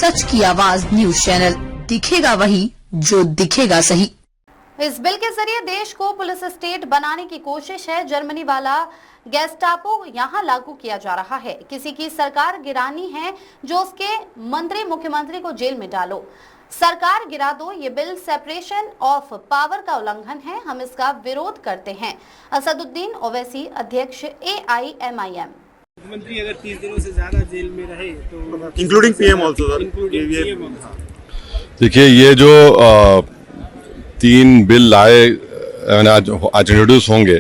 सच की आवाज news channel, दिखेगा वही जो दिखेगा सही। इस बिल के जरिए देश को पुलिस स्टेट बनाने की कोशिश है। जर्मनी वाला गेस्टापो यहाँ लागू किया जा रहा है। किसी की सरकार गिरानी है जो उसके मंत्री मुख्यमंत्री को जेल में डालो, सरकार गिरा दो। ये बिल सेपरेशन ऑफ पावर का उल्लंघन है, हम इसका विरोध करते हैं। असदुद्दीन ओवैसी, अध्यक्ष AIMIM। मुख्यमंत्री अगर 30 दिनों से ज्यादा जेल में रहे तो इंक्लूडिंग PM ऑल्सो सर। देखिए, ये जो 3 बिल आए आज इंट्रोड्यूस होंगे,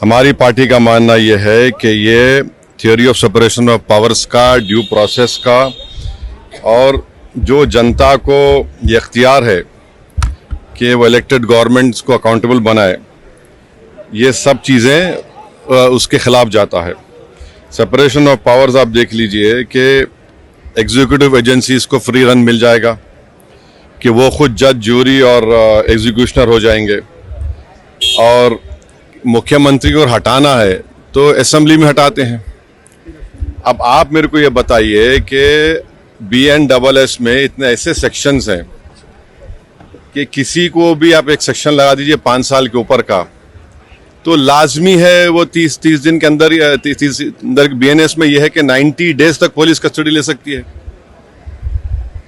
हमारी पार्टी का मानना ये है कि ये theory of separation of powers का, ड्यू प्रोसेस का, और जो जनता को ये इख्तियार है कि वो इलेक्टेड गवर्नमेंट्स को अकाउंटेबल बनाए, ये सब चीज़ें उसके खिलाफ जाता है। सेपरेशन ऑफ पावर्स आप देख लीजिए कि एग्जीक्यूटिव एजेंसीज को फ्री रन मिल जाएगा, कि वो खुद जज, ज्यूरी और एग्जीक्यूशनर हो जाएंगे, और मुख्यमंत्री को हटाना है तो असेंबली में हटाते हैं। अब आप मेरे को ये बताइए कि BNSS में इतने ऐसे सेक्शंस हैं कि किसी को भी आप एक सेक्शन लगा दीजिए 5 साल के ऊपर का, तो लाजमी है वो 30 दिन के अंदर, 30 अंदर BNS में यह है कि 90 डेज तक पुलिस कस्टडी ले सकती है।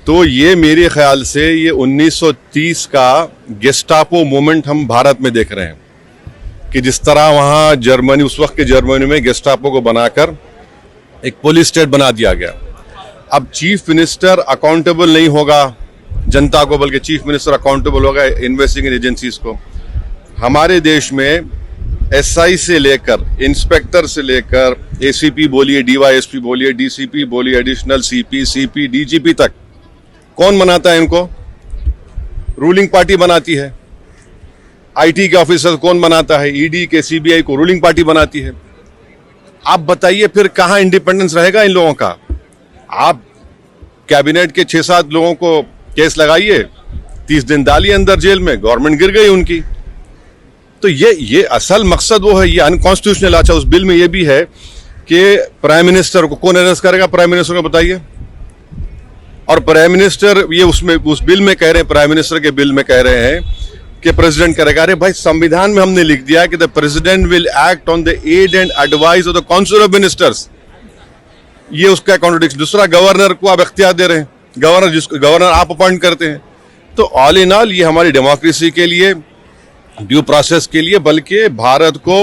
तो ये मेरे ख्याल से ये 1930 का गेस्टापो मूवमेंट हम भारत में देख रहे हैं, कि जिस तरह वहाँ जर्मनी, उस वक्त के जर्मनी में गेस्टापो को बनाकर एक पुलिस स्टेट बना दिया गया। अब चीफ मिनिस्टर अकाउंटेबल नहीं होगा जनता को, बल्कि चीफ मिनिस्टर अकाउंटेबल होगा इन्वेस्टिगेटिंग एजेंसीज को। हमारे देश में SI से लेकर, इंस्पेक्टर से लेकर, ACP बोलिए, DYSP बोलिए, DCP बोलिए, एडिशनल CP, CP, DGP तक कौन बनाता है इनको? रूलिंग पार्टी बनाती है। IT के ऑफिसर कौन बनाता है? ED के, CBI को रूलिंग पार्टी बनाती है। आप बताइए फिर कहाँ इंडिपेंडेंस रहेगा इन लोगों का? आप कैबिनेट के 6-7 लोगों को केस लगाइए, 30 दिन डालिए अंदर जेल में, गवर्नमेंट गिर गई उनकी। तो ये असल मकसद वो है, ये अनकॉन्स्टिट्यूशनल। अच्छा, उस बिल में ये भी है कि प्राइम मिनिस्टर को कौन अरेस्ट करेगा? प्राइम मिनिस्टर को बताइए। और प्राइम मिनिस्टर, ये उसमें उस बिल में कह रहे हैं, प्राइम मिनिस्टर के बिल में कह रहे हैं कि प्रेसिडेंट करेगा। अरे भाई, संविधान में हमने लिख दिया कि the president will act on the aid and advice of the council of ministers. ये उसका कॉन्ट्रडिक्शन। दूसरा, गवर्नर को आप इख्तियार दे रहे हैं, गवर्नर आप अपॉइंट करते हैं। तो ऑल इन ऑल ये हमारी डेमोक्रेसी के लिए, ड्यू प्रोसेस के लिए, बल्कि भारत को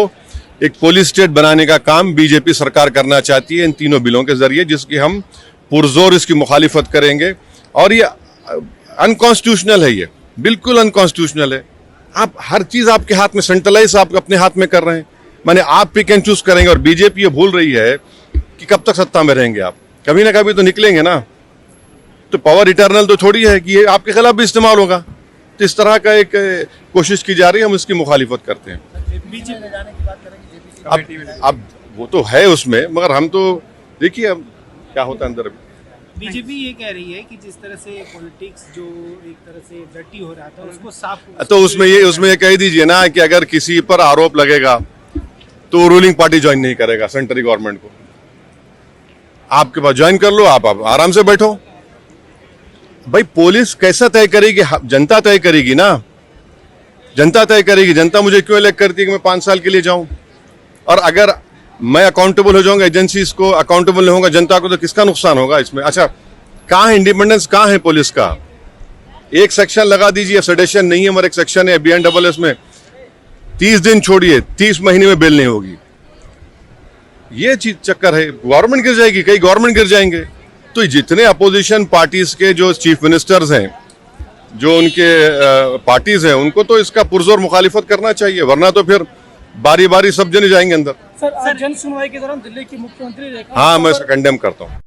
एक पुलिस स्टेट बनाने का काम बीजेपी सरकार करना चाहती है इन तीनों बिलों के जरिए, जिसकी हम पुरजोर इसकी मुखालिफत करेंगे। और ये अनकॉन्स्टिट्यूशनल है, ये बिल्कुल अनकॉन्स्टिट्यूशनल है। आप हर चीज आपके हाथ में, सेंट्रलाइज आप अपने हाथ में कर रहे हैं, माने आप पिक एंड चूज करेंगे। और बीजेपी ये भूल रही है कि कब तक सत्ता में रहेंगे आप, कभी ना कभी तो निकलेंगे ना। तो पावर इटर्नल तो थोड़ी है कि ये आपके खिलाफ भी इस्तेमाल होगा। तो इस तरह का एक कोशिश की जा रही है, हम इसकी मुखालिफत करते हैं। अब वो तो है उसमें, मगर हम तो देखिए अब क्या होता है अंदर। बीजेपी ये कह रही है कि जिस तरह से पॉलिटिक्स जो एक तरह से डर्टी हो रहा था, उसको साफ, तो उसमें ये कह दीजिए ना कि अगर किसी पर आरोप लगेगा तो रूलिंग पार्टी ज्वाइन नहीं करेगा सेंट्रल गवर्नमेंट को। आपके पास ज्वाइन कर लो, आप आराम से बैठो। भाई, पुलिस कैसा तय करेगी? जनता तय करेगी ना, जनता तय करेगी। जनता मुझे क्यों इलेक्ट करती है कि मैं 5 साल के लिए जाऊं? और अगर मैं अकाउंटेबल हो जाऊंगा, एजेंसीज को अकाउंटेबल नहीं होगा, जनता को तो किसका नुकसान होगा इसमें? अच्छा, कहाँ है इंडिपेंडेंस, कहाँ है पुलिस का? एक सेक्शन लगा दीजिए, सेडेशन नहीं है, मगर एक सेक्शन है BNSS में 30 दिन छोड़िए, 30 महीने में बिल नहीं होगी। ये चीज चक्कर है, गवर्नमेंट गिर जाएगी, कई गवर्नमेंट गिर जाएंगे। तो जितने अपोजिशन पार्टीज के जो चीफ मिनिस्टर्स हैं, जो उनके पार्टीज हैं, उनको तो इसका पुरजोर मुखालिफत करना चाहिए, वरना तो फिर बारी बारी सब जने जाएंगे अंदर। सर, जन सुनवाई के दौरान दिल्ली की मुख्यमंत्री, हाँ, मैं इसे कंडेम करता हूँ।